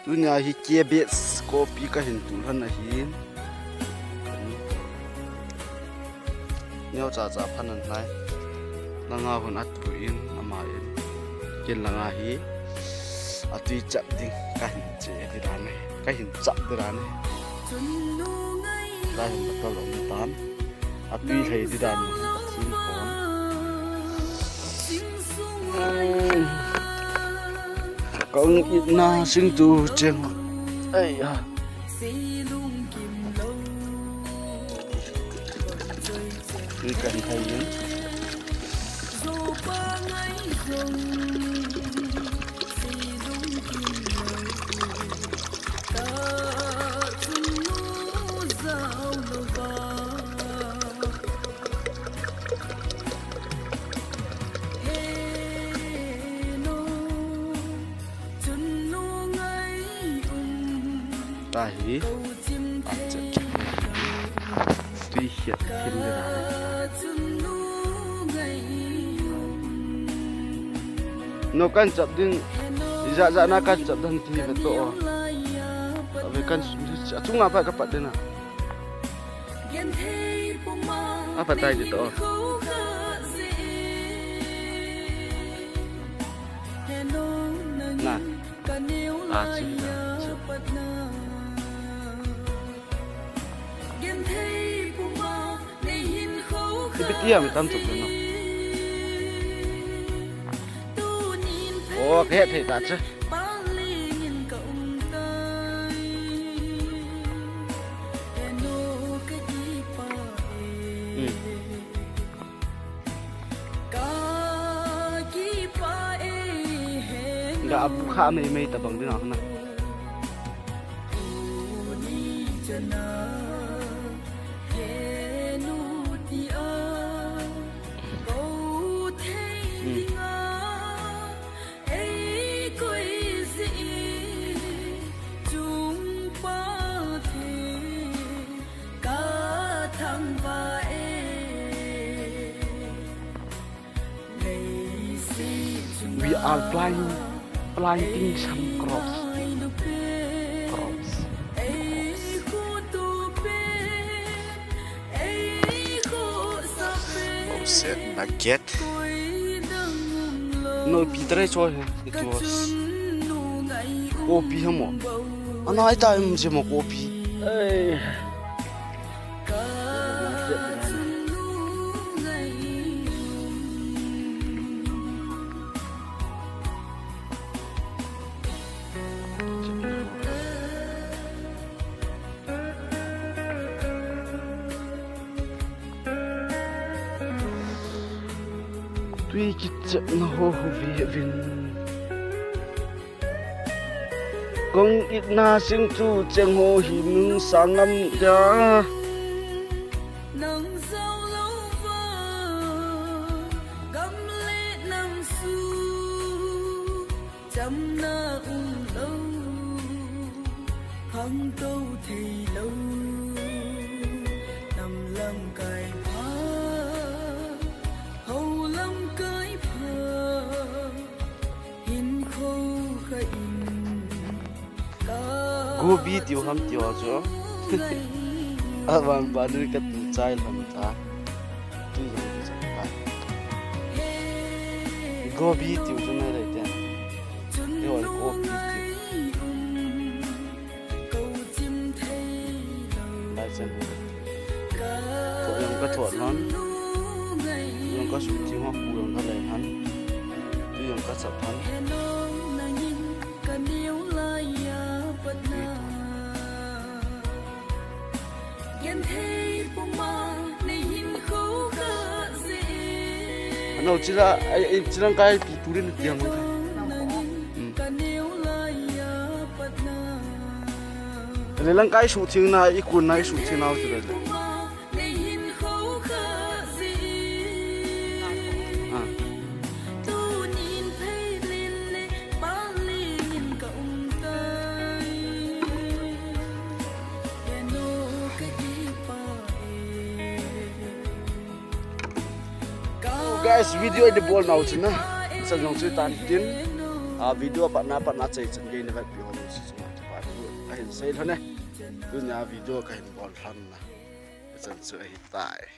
tu nya hi kia kopi ka hin tu han na hi nhau cha phan an nai langa hun at ru in ama in kin langa hi atui chap ding ka hin che di ran ne ka hin chap di ran ne ka hin ta lo tan atui thei di ran sin pon con ít na sinh tu cheng ai à đi cần thầy nhé Tahi acet tuy hiện thiên người nó kan chập din dạ na kan chập dan ti ve to ve kan chung apa ka pat dena apa tai di to nah aci Ibit iya tam chụp nó. Ô cái hệ tạt chứ. Nggak buka mei tabang din ako na. We are planting some crops. Set baguette. No Peter choy it was kopi hamo. Ano ay tayo mo kopi. Ay. Tuy chích nó về vin con ít na sinh tu cheng hồ hiểm sang ngâm ra gobi tiêu ham tiêu cho avang banu ka tu chai lam ta tu gobi tiêu cho nó lại tên rồi gobi lại chân tụi em có thuận lắm em có sụt chiếu hoa phù đồng nó lại hắn tụi em có sập hắn nó chỉ là cái bị phù đến tiếng thôi. Lấy lăng cái sụt tiếng này, ít cuốn này sụt tiếng nào chứ đấy. Guys, video ini bol nau cina, senang cerita tin, video apa na cai cenggai ni kat chúng ta phải cái hình xây thôi này cứ nhà video cái hình bòn thân là chân sửa hiện tại